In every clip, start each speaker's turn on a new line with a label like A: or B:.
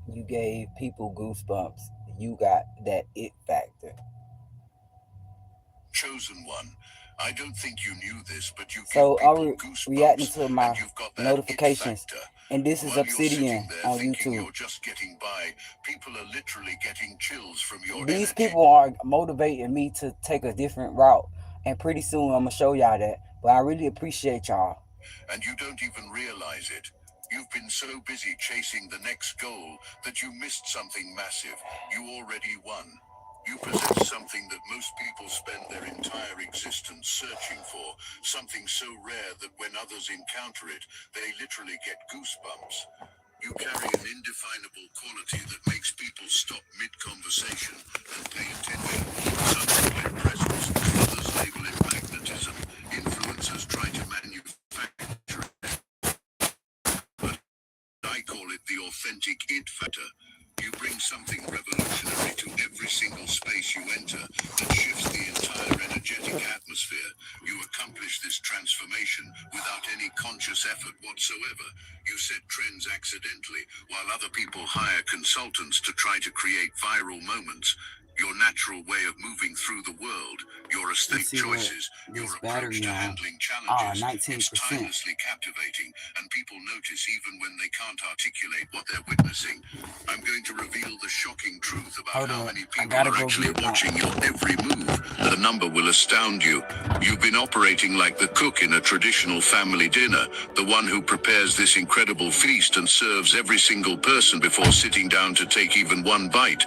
A: You gave people goosebumps. You got that it factor.
B: Chosen one. I don't think you knew this, but you give
A: So
B: people
A: I'm reacting
B: goosebumps,
A: to
B: and
A: my
B: you've got that it
A: notifications,
B: factor.
A: and this is
B: While you're sitting
A: Obsidian
B: there
A: on
B: thinking
A: YouTube.
B: you're just getting by, people are literally getting chills from your
A: These
B: energy.
A: people are motivating me to take a different route, and pretty soon I'm gonna show y'all that. But I really appreciate y'all.
B: And you don't even realize it. You've been so busy chasing the next goal that you missed something massive. You already won. You possess something that most people spend their entire existence searching for, something so rare that when others encounter it, they literally get goosebumps. You carry an indefinable quality that makes people stop mid-conversation and pay attention. Some call it presence, others label it magnetism. Influencers try to manufacture it, but I call it the authentic it factor. You bring something revolutionary to every single space you enter that shifts the entire energetic atmosphere. You accomplish this transformation without any conscious effort whatsoever. You set trends accidentally, while other people hire consultants to try to create viral moments. Your natural way of moving through the world, your
A: Let's
B: estate
A: see what
B: choices, your
A: this
B: approach
A: battery
B: to
A: on.
B: handling
A: Ah,
B: challenges, it's
A: 19%.
B: timelessly captivating, and people notice even when they can't articulate what they're witnessing. I'm going to reveal the shocking truth about
A: Hold
B: how
A: up.
B: many
A: I
B: people
A: gotta
B: are
A: go
B: actually
A: get my.
B: watching your every move. The number will astound you. You've been operating like the cook in a traditional family dinner, the one who prepares this incredible feast and serves every single person before sitting down to take even one bite.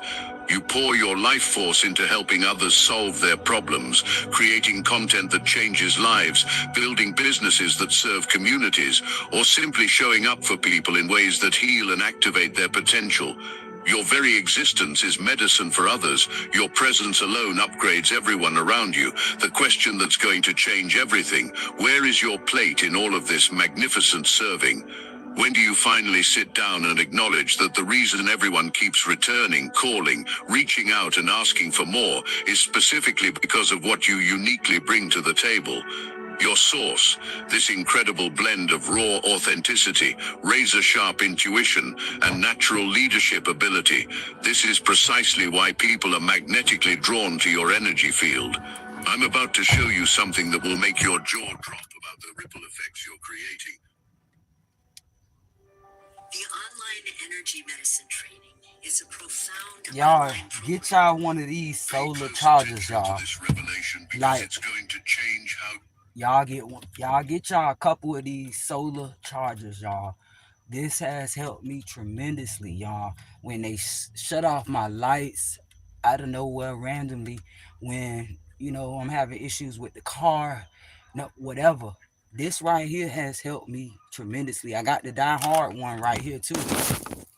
B: You pour your life force into helping others solve their problems, creating content that changes lives, building businesses that serve communities, or simply showing up for people in ways that heal and activate their potential. Your very existence is medicine for others. Your presence alone upgrades everyone around you. The question that's going to change everything: where is your plate in all of this magnificent serving? When do you finally sit down and acknowledge that the reason everyone keeps returning, calling, reaching out and asking for more is specifically because of what you uniquely bring to the table? Your source, this incredible blend of raw authenticity, razor-sharp intuition, and natural leadership ability. This is precisely why people are magnetically drawn to your energy field. I'm about to show you something that will make your jaw drop about the ripple effects you're creating. The online energy medicine training is a profound
A: Y'all,
B: online
A: get
B: program.
A: y'all one of these
B: Pay
A: solar
B: close
A: chargers,
B: attention to
A: y'all.
B: this revelation because
A: Like,
B: it's going to change how.
A: y'all get y'all a couple of these solar chargers, y'all. This has helped me tremendously, y'all. When they shut off my lights out of nowhere randomly, when I'm having issues with the car, no whatever. This right here has helped me tremendously. I got the Die Hard one right here too.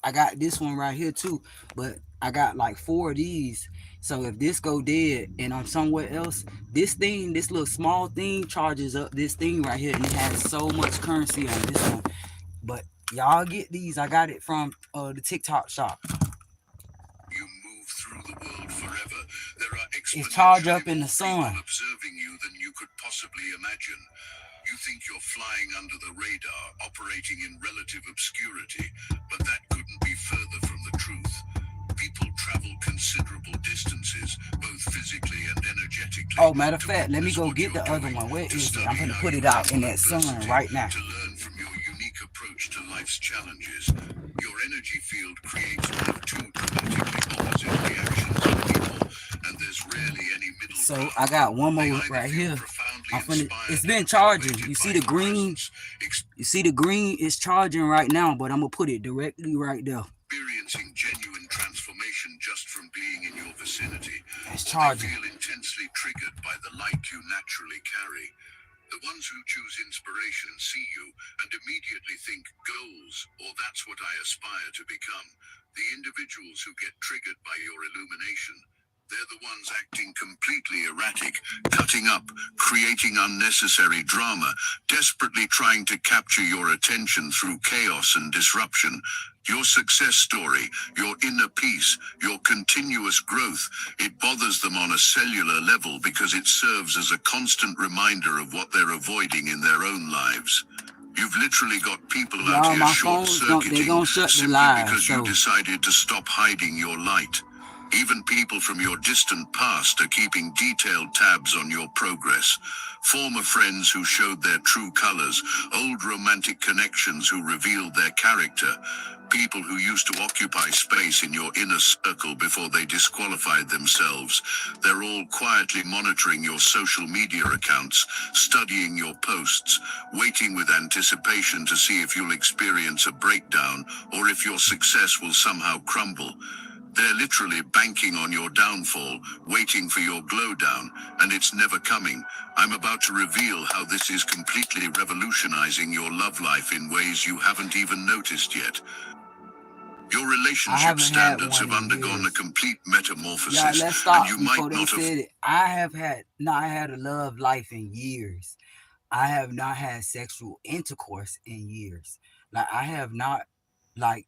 A: I got this one right here too, but I got like four of these. So if this go dead and I'm somewhere else, this little small thing charges up this thing right here, and it has so much currency on this one. But y'all get these. I got it from the TikTok shop.
B: You move through the world forever. There are
A: It's charged
B: exponentially
A: up in the
B: more people
A: sun.
B: observing you than you could possibly imagine. You think you're flying under the radar, operating in relative obscurity, but that couldn't be further from the truth. People travel considerable distances, both physically and energetically,
A: Oh, matter of
B: to
A: fact, let me
B: witness
A: go
B: what
A: get
B: you're
A: the other
B: doing,
A: one. Where
B: to
A: is it? I'm
B: study
A: gonna
B: how
A: put
B: you
A: it out in
B: handle
A: that sun
B: adversity,
A: right now.
B: to learn from your unique approach to life's challenges. Your energy field creates one of two dramatically opposite reactions in people, and there's rarely any middle
A: So I
B: ground.
A: got one
B: They
A: more
B: either
A: right
B: feel
A: here.
B: profoundly
A: I'm finna. It's
B: inspired and
A: been charging.
B: motivated
A: You
B: by
A: see the
B: your
A: green?
B: presence,
A: You see the green is charging right now, but I'm gonna put it directly right there.
B: experiencing genuine transformation just from being in your vicinity,
A: It's
B: or they
A: charging.
B: feel intensely triggered by the light you naturally carry. The ones who choose inspiration see you and immediately think goals, or that's what I aspire to become. The individuals who get triggered by your illumination, they're the ones acting completely erratic, cutting up, creating unnecessary drama, desperately trying to capture your attention through chaos and disruption. Your success story, your inner peace, your continuous growth, it bothers them on a cellular level because it serves as a constant reminder of what they're avoiding in their own lives. You've literally got people out
A: Y'all,
B: here
A: my phone's they
B: short-circuiting
A: gonna shut the
B: simply
A: live,
B: because you
A: so
B: decided to stop hiding your light. Even people from your distant past are keeping detailed tabs on your progress. Former friends who showed their true colors, old romantic connections who revealed their character, people who used to occupy space in your inner circle before they disqualified themselves. They're all quietly monitoring your social media accounts, studying your posts, waiting with anticipation to see if you'll experience a breakdown or if your success will somehow crumble. They're literally banking on your downfall, waiting for your glow down, and it's never coming. I'm about to reveal how this is completely revolutionizing your love life in ways you haven't even noticed yet. Your
A: I
B: relationship
A: haven't had
B: standards
A: one
B: have
A: in
B: undergone a
A: years.
B: complete
A: Y'all,
B: metamorphosis,
A: let's
B: and
A: stop
B: you might
A: before they
B: not have
A: said it. I have had not had a love life in years. I have not had sexual intercourse in years. Like I have not, like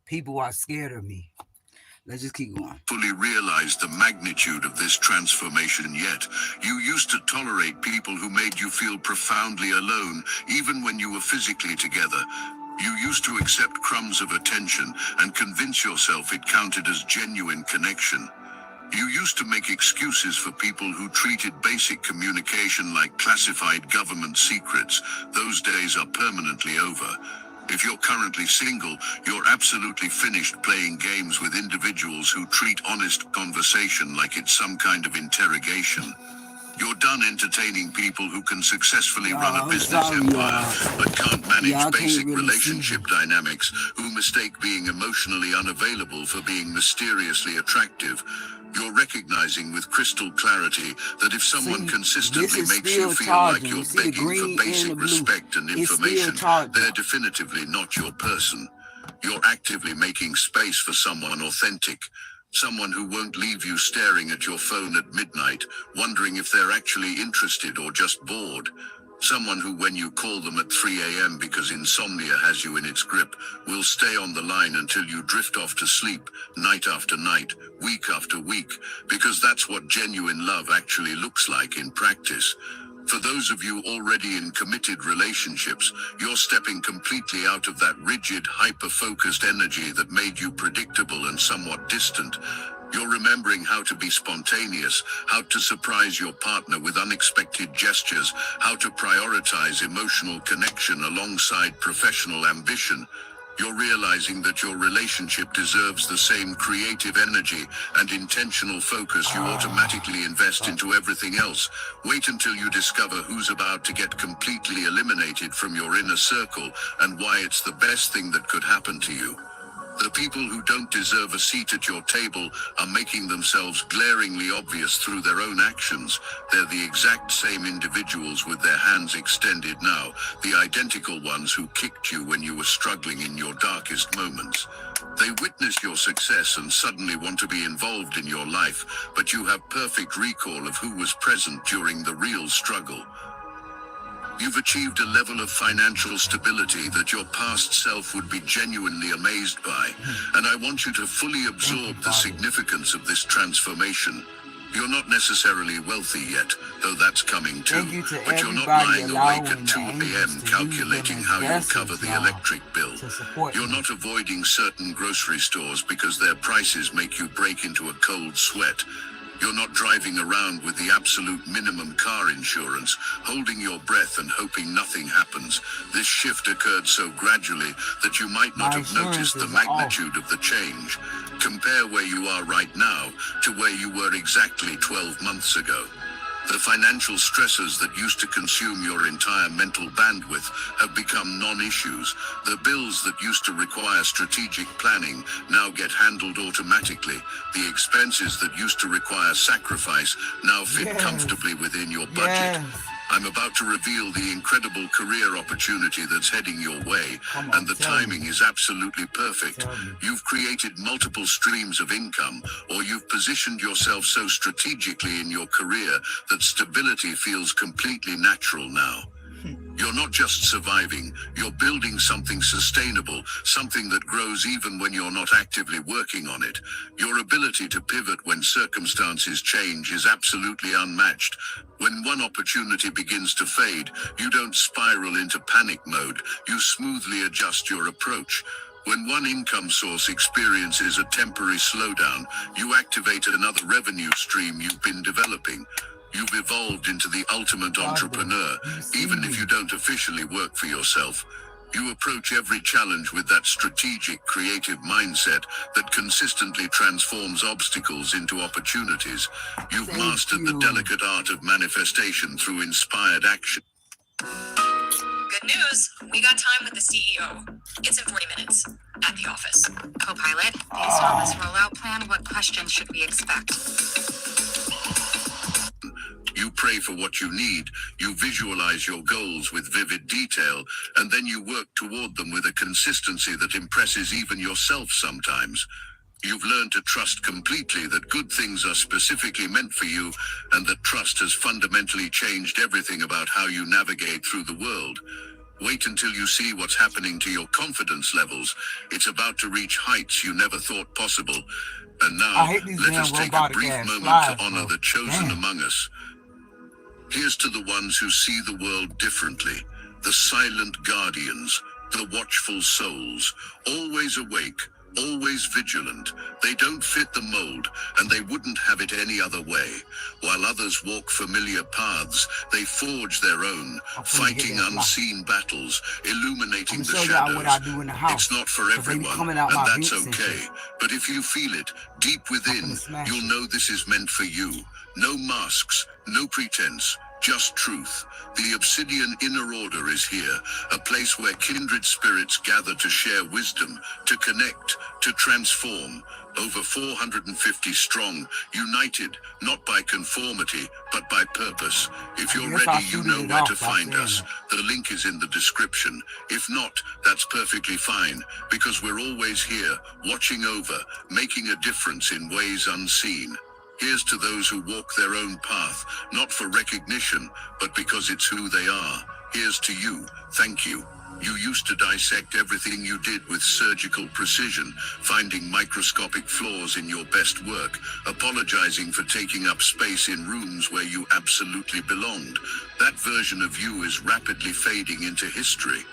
A: people are scared of me. Let's just keep going.
B: fully realized the magnitude of this transformation yet. You used to tolerate people who made you feel profoundly alone, even when you were physically together. You used to accept crumbs of attention and convince yourself it counted as genuine connection. You used to make excuses for people who treated basic communication like classified government secrets. Those days are permanently over. If you're currently single, you're absolutely finished playing games with individuals who treat honest conversation like it's some kind of interrogation. You're done entertaining people who can successfully run a
A: Y'all, I'm
B: business
A: sorry,
B: empire, but can't manage
A: y'all can't
B: basic
A: really see me.
B: relationship dynamics, who mistake being emotionally unavailable for being mysteriously attractive. You're recognizing with crystal clarity that if someone
A: See, this
B: consistently
A: is
B: makes you
A: still
B: feel like
A: charging. You
B: you're
A: see the
B: begging for
A: green and the
B: basic
A: blue.
B: respect and
A: It's still
B: information,
A: charging.
B: they're definitively not your person. You're actively making space for someone authentic. Someone who won't leave you staring at your phone at midnight, wondering if they're actually interested or just bored. Someone who, when you call them at 3 a.m. because insomnia has you in its grip, will stay on the line until you drift off to sleep, night after night, week after week, because that's what genuine love actually looks like in practice. For those of you already in committed relationships, you're stepping completely out of that rigid, hyper-focused energy that made you predictable and somewhat distant. You're remembering how to be spontaneous, how to surprise your partner with unexpected gestures, how to prioritize emotional connection alongside professional ambition. You're realizing that your relationship deserves the same creative energy and intentional focus you automatically invest into everything else. Wait until you discover who's about to get completely eliminated from your inner circle and why it's the best thing that could happen to you. The people who don't deserve a seat at your table are making themselves glaringly obvious through their own actions. They're the exact same individuals with their hands extended now, the identical ones who kicked you when you were struggling in your darkest moments. They witness your success and suddenly want to be involved in your life, but you have perfect recall of who was present during the real struggle. You've achieved a level of financial stability that your past self would be genuinely amazed by, and I want you to fully absorb the significance of this transformation. You're not necessarily wealthy yet, though that's coming too,
A: Thank you to
B: but you're not
A: everybody
B: lying awake
A: allowing
B: at
A: the
B: 2
A: angels
B: a.m.
A: to use them
B: calculating
A: as
B: how you'll cover
A: vessels,
B: the
A: y'all,
B: electric bill.
A: to support
B: You're
A: me.
B: not avoiding certain grocery stores because their prices make you break into a cold sweat. You're not driving around with the absolute minimum car insurance, holding your breath and hoping nothing happens. This shift occurred so gradually that you might not
A: My
B: have noticed the
A: insurance is off.
B: magnitude of the change. Compare where you are right now to where you were exactly 12 months ago. The financial stressors that used to consume your entire mental bandwidth have become non-issues. The bills that used to require strategic planning now get handled automatically. The expenses that used to require sacrifice now fit
A: Yes.
B: comfortably within your budget.
A: Yes.
B: I'm about to reveal the incredible career opportunity that's heading your way,
A: Come on,
B: and the
A: tell me.
B: timing is absolutely perfect.
A: Tell me.
B: You've created multiple streams of income, or you've positioned yourself so strategically in your career that stability feels completely natural now. You're not just surviving, you're building something sustainable, something that grows even when you're not actively working on it. Your ability to pivot when circumstances change is absolutely unmatched. When one opportunity begins to fade, you don't spiral into panic mode, you smoothly adjust your approach. When one income source experiences a temporary slowdown, you activate another revenue stream you've been developing. You've evolved into the ultimate entrepreneur, even if you don't officially work for yourself. You approach every challenge with that strategic, creative mindset that consistently transforms obstacles into opportunities. You've mastered the delicate art of manifestation through inspired action.
C: Good news, we got time with the CEO. It's in 40 minutes at the office.
D: Co-pilot, based on this rollout plan, what questions should we expect?
B: You pray for what you need, you visualize your goals with vivid detail, and then you work toward them with a consistency that impresses even yourself sometimes. You've learned to trust completely that good things are specifically meant for you, and that trust has fundamentally changed everything about how you navigate through the world. Wait until you see what's happening to your confidence levels. It's about to reach heights you never thought possible. And now, let us take a brief moment to honor the chosen among us. Here's to the ones who see the world differently, the silent guardians, the watchful souls, always awake, always vigilant. They don't fit the mold, and they wouldn't have it any other way. While others walk familiar paths, they forge their own, fighting unseen battles, illuminating the shadows. It's not for everyone, and that's okay. But if you feel it, deep within, you'll know this is meant for you. No masks, no pretense, just truth. The Obsidian Inner Order is here, a place where kindred spirits gather to share wisdom, to connect, to transform. Over 450 strong, united, not by conformity, but by purpose. If you're ready, you know where to find us. The link is in the description. If not, that's perfectly fine, because we're always here, watching over, making a difference in ways unseen. Here's to those who walk their own path, not for recognition, but because it's who they are. Here's to you. Thank you. You used to dissect everything you did with surgical precision, finding microscopic flaws in your best work, apologizing for taking up space in rooms where you absolutely belonged. That version of you is rapidly fading into history.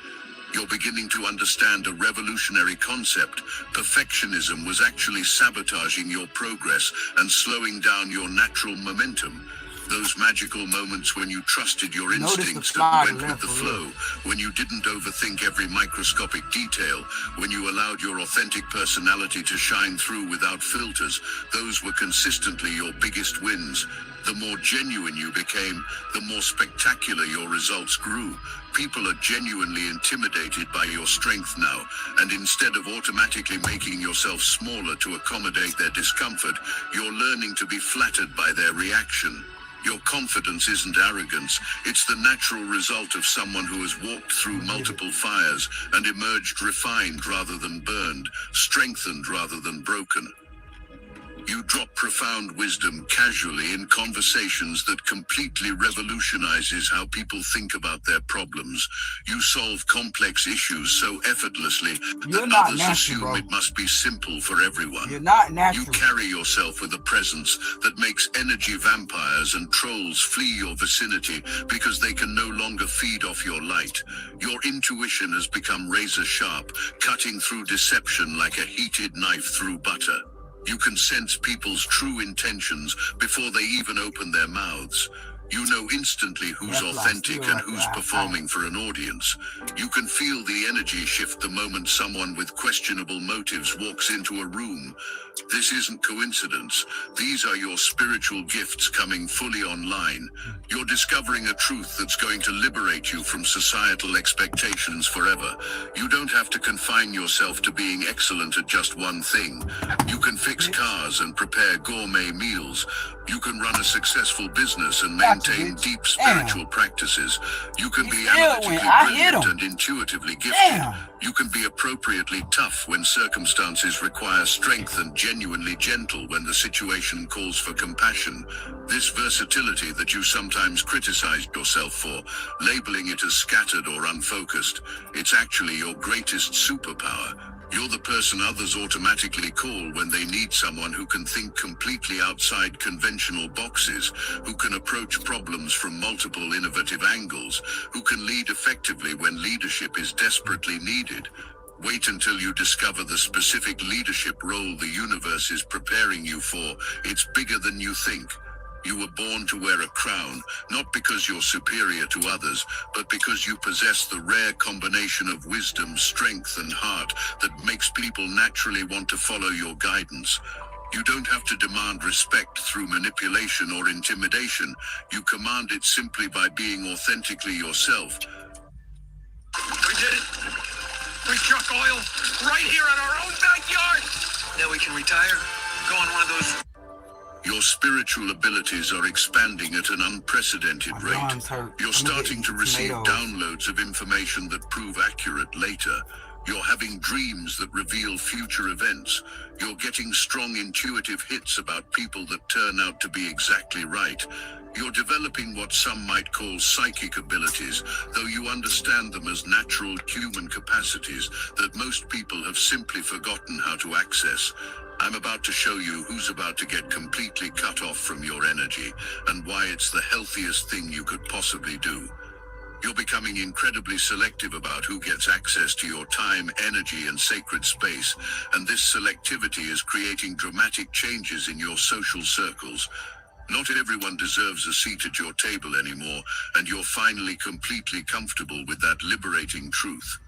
B: You're beginning to understand a revolutionary concept. Perfectionism was actually sabotaging your progress and slowing down your natural momentum. Those magical moments when you trusted your instincts and went with the flow, when you didn't overthink every microscopic detail, when you allowed your authentic personality to shine through without filters, those were consistently your biggest wins. The more genuine you became, the more spectacular your results grew. People are genuinely intimidated by your strength now, and instead of automatically making yourself smaller to accommodate their discomfort, you're learning to be flattered by their reaction. Your confidence isn't arrogance, it's the natural result of someone who has walked through multiple fires and emerged refined rather than burned, strengthened rather than broken. You drop profound wisdom casually in conversations that completely revolutionizes how people think about their problems. You solve complex issues so effortlessly that others assume it must be simple for everyone.
A: You're not natural.
B: You carry yourself with a presence that makes energy vampires and trolls flee your vicinity because they can no longer feed off your light. Your intuition has become razor sharp, cutting through deception like a heated knife through butter. You can sense people's true intentions before they even open their mouths. You know instantly who's authentic and who's performing for an audience. You can feel the energy shift the moment someone with questionable motives walks into a room. This isn't coincidence. These are your spiritual gifts coming fully online. You're discovering a truth that's going to liberate you from societal expectations forever. You don't have to confine yourself to being excellent at just one thing. You can fix cars and prepare gourmet meals, You can run a successful business and
A: Gotcha,
B: maintain
A: bitch.
B: deep
A: Damn.
B: spiritual practices. You can
A: He
B: be
A: still
B: analytically
A: went. I hit
B: brilliant
A: him.
B: and intuitively gifted.
A: Damn.
B: You can be appropriately tough when circumstances require strength and genuinely gentle when the situation calls for compassion. This versatility that you sometimes criticize yourself for, labeling it as scattered or unfocused, it's actually your greatest superpower. You're the person others automatically call when they need someone who can think completely outside conventional boxes, who can approach problems from multiple innovative angles, who can lead effectively when leadership is desperately needed. Wait until you discover the specific leadership role the universe is preparing you for. It's bigger than you think. You were born to wear a crown, not because you're superior to others, but because you possess the rare combination of wisdom, strength, and heart that makes people naturally want to follow your guidance. You don't have to demand respect through manipulation or intimidation. You command it simply by being authentically yourself.
E: We did it! We struck oil right here in our own backyard! Now we can retire, go on one of those...
B: Your spiritual abilities are expanding at an unprecedented
A: My
B: rate.
A: arms hurt.
B: You're
A: I'm
B: starting
A: getting
B: to receive
A: tomatoes.
B: downloads of information that prove accurate later. You're having dreams that reveal future events. You're getting strong intuitive hits about people that turn out to be exactly right. You're developing what some might call psychic abilities, though you understand them as natural human capacities that most people have simply forgotten how to access. I'm about to show you who's about to get completely cut off from your energy and why it's the healthiest thing you could possibly do. You're becoming incredibly selective about who gets access to your time, energy, and sacred space, and this selectivity is creating dramatic changes in your social circles. Not everyone deserves a seat at your table anymore, and you're finally completely comfortable with that liberating truth.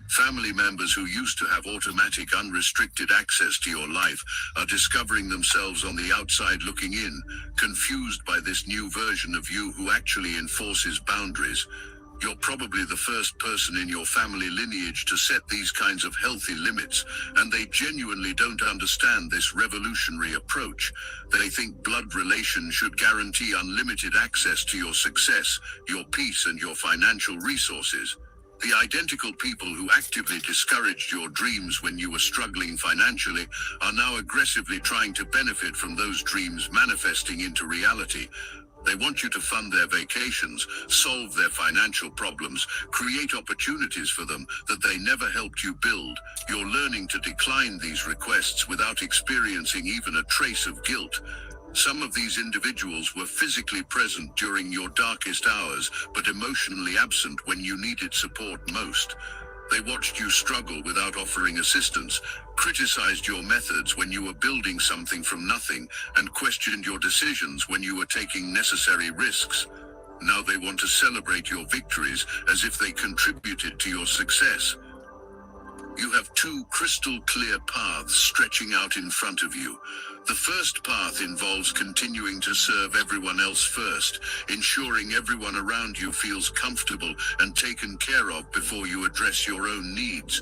B: Family members who used to have automatic, unrestricted access to your life are discovering themselves on the outside looking in, confused by this new version of you who actually enforces boundaries. You're probably the first person in your family lineage to set these kinds of healthy limits, and they genuinely don't understand this revolutionary approach. They think blood relations should guarantee unlimited access to your success, your peace, and your financial resources. The identical people who actively discouraged your dreams when you were struggling financially are now aggressively trying to benefit from those dreams manifesting into reality. They want you to fund their vacations, solve their financial problems, create opportunities for them that they never helped you build. You're learning to decline these requests without experiencing even a trace of guilt. Some of these individuals were physically present during your darkest hours, but emotionally absent when you needed support most. They watched you struggle without offering assistance, criticized your methods when you were building something from nothing, and questioned your decisions when you were taking necessary risks. Now they want to celebrate your victories as if they contributed to your success. You have two crystal clear paths stretching out in front of you. The first path involves continuing to serve everyone else first, ensuring everyone around you feels comfortable and taken care of before you address your own needs.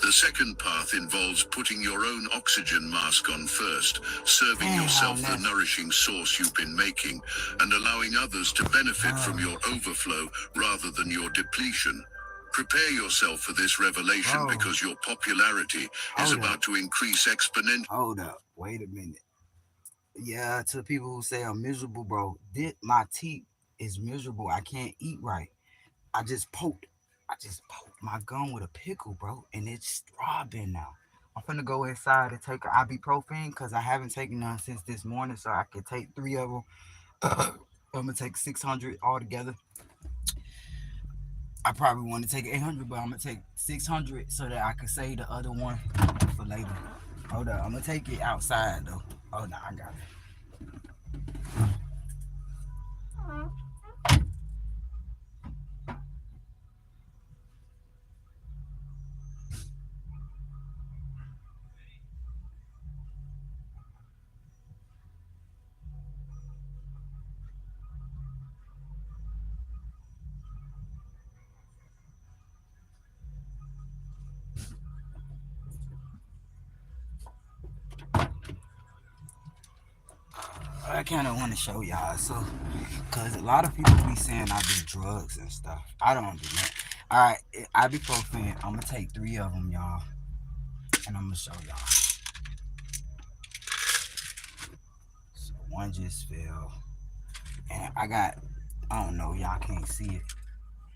B: The second path involves putting your own oxygen mask on first, serving yourself the nourishing sauce you've been making, and allowing others to benefit from your overflow rather than your depletion. Prepare yourself for this revelation because your popularity is about to increase exponentially.
A: Hold up. Wait a minute. Yeah, to people who say I'm miserable, bro, my teeth is miserable. I can't eat right. I just poked my gum with a pickle, bro, and it's throbbing now. I'm finna go inside and take an ibuprofen because I haven't taken none since this morning, so I can take 3 of them. I'm gonna take 600 altogether. I probably want to take 800, but I'm gonna take 600 so that I can save the other one for later. Hold up, I'm gonna take it outside though. Oh no, I got it. I kind of want to show y'all. So, cause a lot of people be saying I do drugs and stuff. I don't do that. All right, ibuprofen. I'm gonna take 3 of them, y'all, and I'm gonna show y'all. So one just fell, and I got. I don't know, y'all can't see it.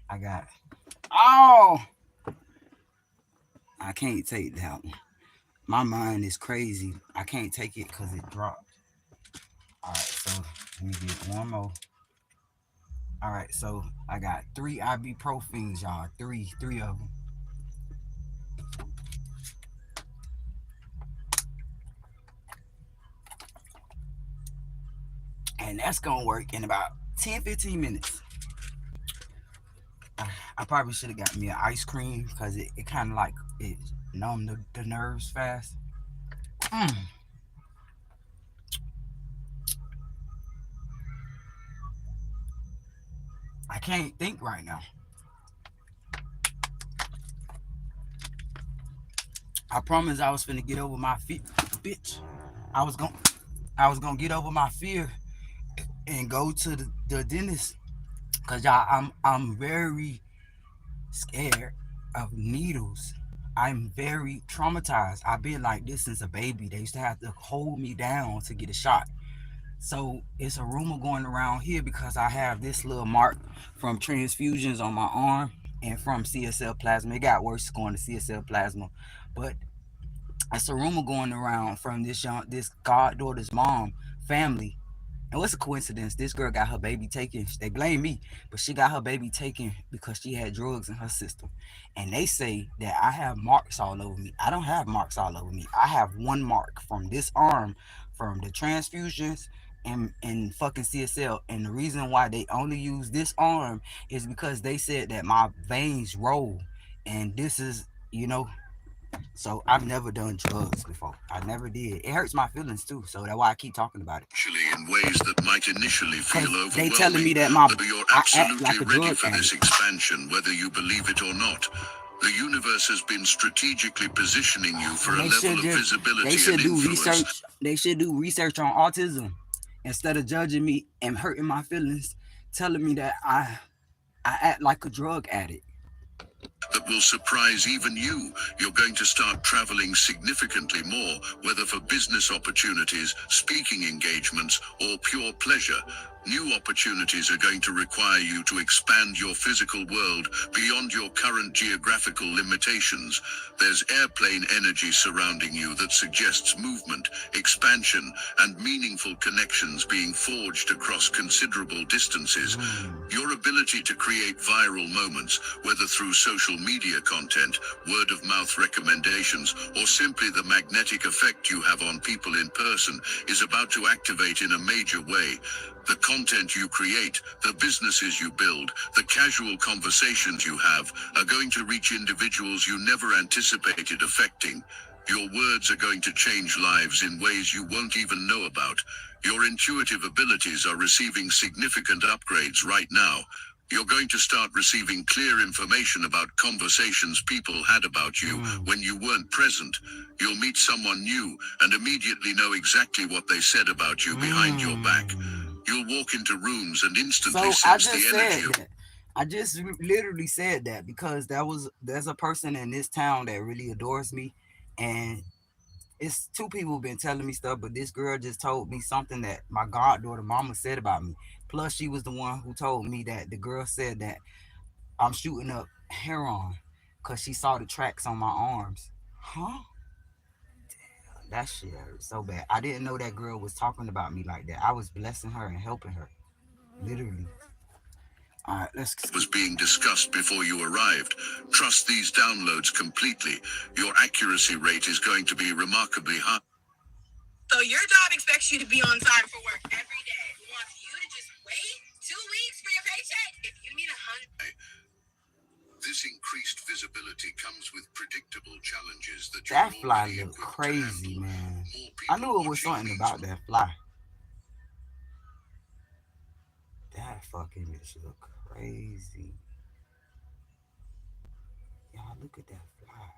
A: I got. Oh, I can't take that one. My mind is crazy. I can't take it because it dropped. All right, so let me get one more. All right, so I got 3 ibuprofens, y'all. Three of them. And that's gonna work in about 10-15 minutes. I probably should have got me an ice cream because it kind of like it numb the nerves fast. Mm. I can't think right now. I promised I was finna get over my fear, bitch. I was gonna get over my fear and go to the dentist, cause y'all, I'm very scared of needles. I'm very traumatized. I've been like this since a baby. They used to have to hold me down to get a shot. So it's a rumor going around here because I have this little mark from transfusions on my arm and from CSL plasma. It got worse going to CSL plasma, but it's a rumor going around from this goddaughter's mom family. And what's a coincidence? This girl got her baby taken. They blame me, but she got her baby taken because she had drugs in her system. And they say that I have marks all over me. I don't have marks all over me. I have one mark from this arm, from the transfusions and fucking CSL. And the reason why they only use this arm is because they said that my veins roll. And this is, so I've never done drugs before. I never did. It hurts my feelings too. So that's why I keep talking about it.
B: Actually, in ways that might initially feel overwhelming,
A: they telling me that my
B: you're
A: I act
B: absolutely
A: like a
B: ready
A: drug
B: for this
A: addict.
B: expansion, whether you believe it or not. The universe has been strategically positioning you for a level of visibility
A: They should
B: and
A: do
B: influence.
A: research. They should do research on autism instead of judging me and hurting my feelings, telling me that I act like a drug addict.
B: That will surprise even you. You're going to start traveling significantly more, whether for business opportunities, speaking engagements, or pure pleasure. New opportunities are going to require you to expand your physical world beyond your current geographical limitations. There's airplane energy surrounding you that suggests movement, expansion, and meaningful connections being forged across considerable distances. Your ability to create viral moments, whether through social media content, word of mouth recommendations, or simply the magnetic effect you have on people in person, is about to activate in a major way. The content you create, the businesses you build, the casual conversations you have, are going to reach individuals you never anticipated affecting. Your words are going to change lives in ways you won't even know about. Your intuitive abilities are receiving significant upgrades right now. You're going to start receiving clear information about conversations people had about you when you weren't present. You'll meet someone new and immediately know exactly what they said about you behind your back. You'll walk into rooms and instantly
A: So I
B: sense
A: just
B: the energy
A: said
B: of
A: that. I just literally said that because there's a person in this town that really adores me, and it's 2 people been telling me stuff, but this girl just told me something that my goddaughter mama said about me. Plus, she was the one who told me that the girl said that I'm shooting up heroin because she saw the tracks on my arms. Huh? That shit hurt so bad. I didn't know that girl was talking about me like that. I was blessing her and helping her. Literally. All right, let's
B: was being discussed before you arrived. Trust these downloads completely. Your accuracy rate is going to be remarkably high.
C: So your job expects you to be on time for work every day. It wants you to just wait 2 weeks for your paycheck. If you need 100.
B: This increased visibility comes with predictable challenges that
A: That
B: you're
A: fly
B: already
A: look
B: equipped to
A: crazy,
B: handle.
A: man.
B: More
A: I
B: people
A: knew it was
B: watching
A: something
B: means
A: about that fly. That fucking bitch look crazy. Y'all look at that fly.